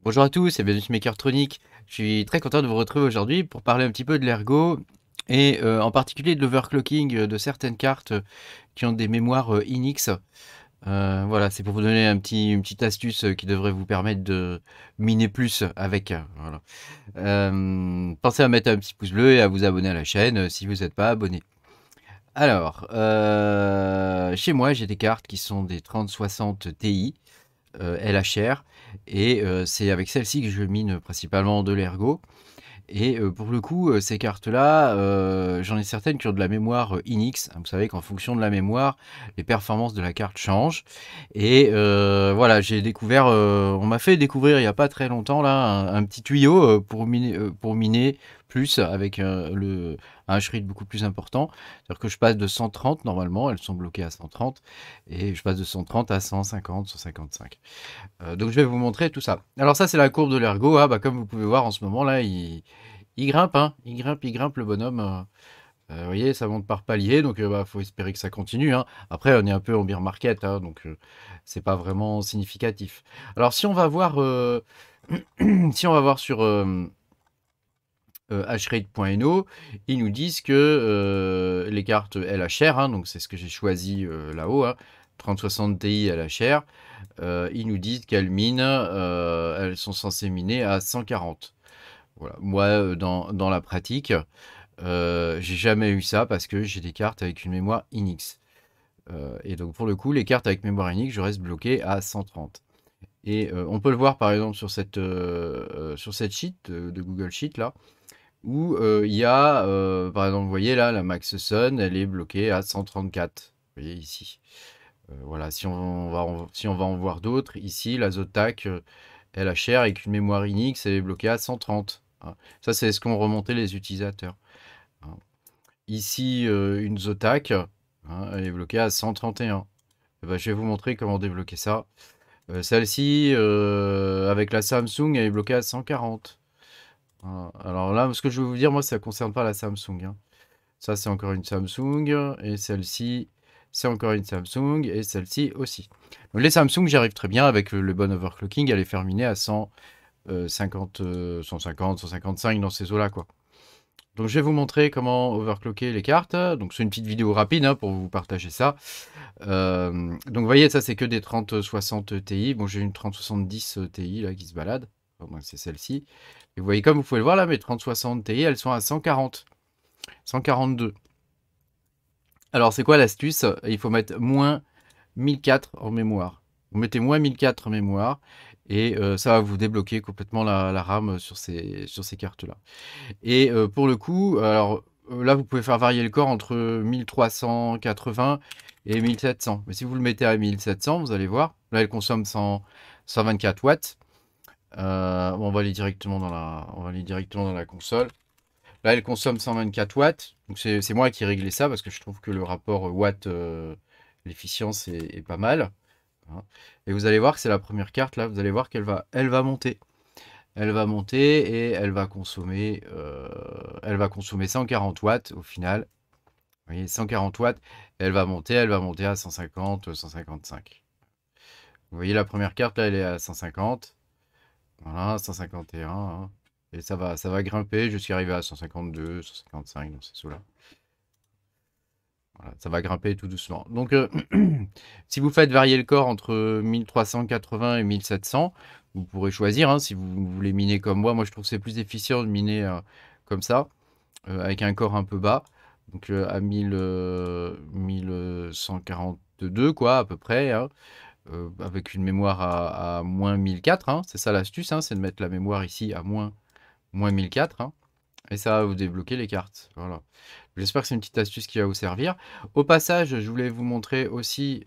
Bonjour à tous, c'est bienvenue sur Makertronic. Je suis très content de vous retrouver aujourd'hui pour parler un petit peu de l'ergo et en particulier de l'overclocking de certaines cartes qui ont des mémoires Inix. Voilà, c'est pour vous donner une petite astuce qui devrait vous permettre de miner plus avec. Voilà. Pensez à mettre un petit pouce bleu et à vous abonner à la chaîne si vous n'êtes pas abonné. Alors, chez moi, j'ai des cartes qui sont des 3060 Ti. LHR et c'est avec celle-ci que je mine principalement de l'ergo et pour le coup, ces cartes-là, j'en ai certaines qui ont de la mémoire Inix. Vous savez qu'en fonction de la mémoire, les performances de la carte changent et voilà, j'ai découvert, on m'a fait découvrir il y a pas très longtemps là un petit tuyau, pour miner plus avec, un hash rate beaucoup plus important. C'est-à-dire que je passe de 130 normalement, elles sont bloquées à 130 et je passe de 130 à 150, 155. Donc je vais vous montrer tout ça. Alors ça c'est la courbe de l'ergo, hein. Bah, comme vous pouvez voir en ce moment là, il grimpe, hein. Il grimpe le bonhomme. Vous voyez, ça monte par palier, donc bah, faut espérer que ça continue, hein. Après, on est un peu en bear market, hein, donc c'est pas vraiment significatif. Alors si on va voir, si on va voir sur hashrate.no, ils nous disent que les cartes LHR, hein, donc c'est ce que j'ai choisi là-haut, hein, 3060 Ti LHR, ils nous disent qu'elles minent, elles sont censées miner à 140. Voilà. Moi, dans la pratique, j'ai jamais eu ça parce que j'ai des cartes avec une mémoire Inix. Et donc pour le coup, les cartes avec mémoire Inix, je reste bloqué à 130. Et on peut le voir par exemple sur cette sheet de Google Sheet là, où il y a, par exemple, vous voyez là, la Max Sun, elle est bloquée à 134. Vous voyez ici. Voilà, si on va en voir d'autres, ici, la Zotac LHR avec une mémoire Inix, elle est bloquée à 130. Hein. Ça, c'est ce qu'ont remonté les utilisateurs. Hein. Ici, une Zotac, hein, elle est bloquée à 131. Et ben, je vais vous montrer comment débloquer ça. Celle-ci, avec la Samsung, elle est bloquée à 140. Voilà. Alors là, ce que je vais vous dire, moi, ça ne concerne pas la Samsung. Hein. Ça, c'est encore une Samsung. Et celle-ci, c'est encore une Samsung. Et celle-ci aussi. Donc, les Samsung, j'arrive très bien avec le bon overclocking à les faire miner à 150, 150, 155 dans ces eaux-là, quoi. Donc, je vais vous montrer comment overclocker les cartes. Donc, c'est une petite vidéo rapide hein, pour vous partager ça. Donc, vous voyez, ça, c'est que des 3060 Ti. Bon, j'ai une 3070 Ti là qui se balade. Donc, c'est celle-ci. Et vous voyez, comme vous pouvez le voir là, mes 3060 Ti, elles sont à 140. 142. Alors, c'est quoi l'astuce? Il faut mettre moins 1004 en mémoire. Vous mettez moins 1004 en mémoire et ça va vous débloquer complètement la RAM sur ces cartes-là. Et pour le coup, alors là, vous pouvez faire varier le corps entre 1380 et 1700. Mais si vous le mettez à 1700, vous allez voir, là, elle consomme 124 watts. On va aller directement dans la console. Là, elle consomme 124 watts. Donc, c'est moi qui ai réglé ça parce que je trouve que le rapport watt, l'efficience est pas mal. Hein. Et vous allez voir que c'est la première carte. Là, vous allez voir elle va monter. Elle va monter et elle va consommer 140 watts au final. Vous voyez, 140 watts. Elle va monter à 150, 155. Vous voyez la première carte, là, elle est à 150. Voilà, 151. Hein. Et ça va grimper. Je suis arrivé à 152, 155 dans ces eaux-là. Voilà, ça va grimper tout doucement. Donc, si vous faites varier le corps entre 1380 et 1700, vous pourrez choisir. Hein, si vous voulez miner comme moi, je trouve que c'est plus efficient de miner comme ça, avec un corps un peu bas. Donc, à 1142, quoi, à peu près. Hein, avec une mémoire à moins 1004. Hein, c'est ça l'astuce, hein, c'est de mettre la mémoire ici à moins 1004. Hein, et ça va vous débloquer les cartes. Voilà. J'espère que c'est une petite astuce qui va vous servir. Au passage, je voulais vous montrer aussi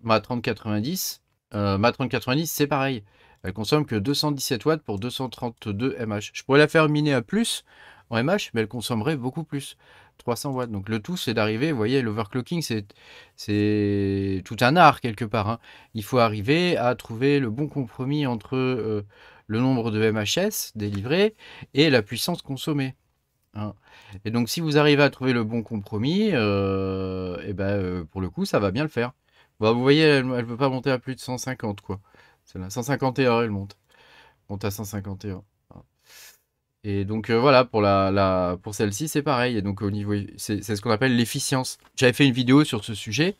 ma 3090. Ma 3090, c'est pareil. Elle consomme que 217 watts pour 232 mH. Je pourrais la faire miner à plus en mH, mais elle consommerait beaucoup plus. 300 watts. Donc le tout, c'est d'arriver, vous voyez, l'overclocking, c'est tout un art quelque part. Hein. Il faut arriver à trouver le bon compromis entre le nombre de MHS délivrés et la puissance consommée. Hein. Et donc, si vous arrivez à trouver le bon compromis, et ben, pour le coup, ça va bien le faire. Bah, vous voyez, elle ne veut pas monter à plus de 150, quoi. Celle-là, 151, elle monte. Monte à 151. Et donc voilà, pour celle-ci, c'est pareil. Et donc au niveau, c'est ce qu'on appelle l'efficience. J'avais fait une vidéo sur ce sujet.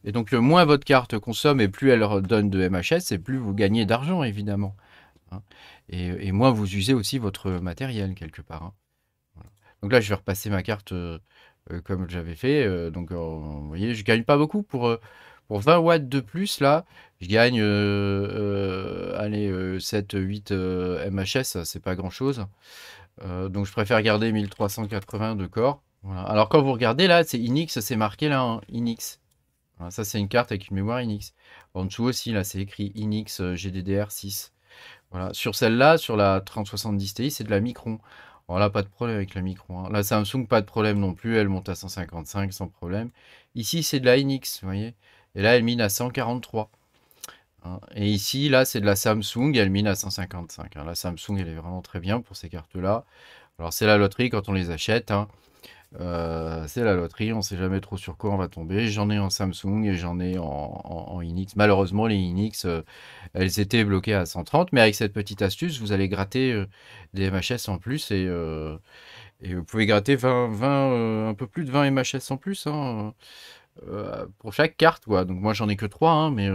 Et donc moins votre carte consomme et plus elle donne de MHS, et plus vous gagnez d'argent, évidemment. Hein. Et moins vous usez aussi votre matériel, quelque part. Hein. Voilà. Donc là, je vais repasser ma carte comme j'avais fait. Donc vous voyez, je gagne pas beaucoup pour 20 watts de plus, là. Je gagne allez, 7-8 MHS, c'est pas grand-chose. Donc je préfère garder 1380 de corps. Voilà. Alors quand vous regardez là, c'est Inix, c'est marqué là, hein, Inix. Voilà, ça c'est une carte avec une mémoire Inix. En dessous aussi, là c'est écrit Inix GDDR6. Voilà. Sur celle-là, sur la 3070 Ti, c'est de la Micron. Voilà, pas de problème avec la Micron. Hein. La Samsung, pas de problème non plus, elle monte à 155 sans problème. Ici, c'est de la Inix, vous voyez. Et là, elle mine à 143. Hein. Et ici, là, c'est de la Samsung, elle mine à 155. Hein. La Samsung, elle est vraiment très bien pour ces cartes-là. Alors, c'est la loterie quand on les achète. Hein. C'est la loterie, on sait jamais trop sur quoi on va tomber. J'en ai en Samsung et j'en ai en Inix. Malheureusement, les Inix, elles étaient bloquées à 130, mais avec cette petite astuce, vous allez gratter des MHS en plus et vous pouvez gratter 20, un peu plus de 20 MHS en plus hein, pour chaque carte. Quoi. Donc moi, j'en ai que 3, hein, mais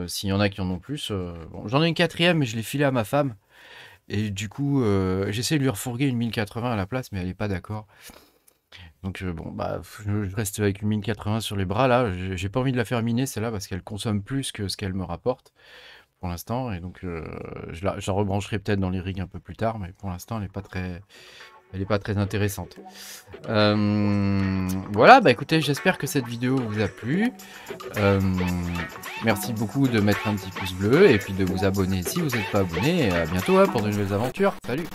s'il y en a qui en ont plus... bon, j'en ai une quatrième, mais je l'ai filée à ma femme. Et du coup, j'essaie de lui refourguer une 1080 à la place, mais elle n'est pas d'accord. Donc bon, bah, je reste avec une 1080 sur les bras là. J'ai pas envie de la faire miner celle-là parce qu'elle consomme plus que ce qu'elle me rapporte pour l'instant. Et donc je la rebrancherai peut-être dans les rigs un peu plus tard, mais pour l'instant elle est pas très intéressante. Voilà, bah écoutez, j'espère que cette vidéo vous a plu. Merci beaucoup de mettre un petit pouce bleu et puis de vous abonner si vous n'êtes pas abonné. Et à bientôt hein, pour de nouvelles aventures. Salut!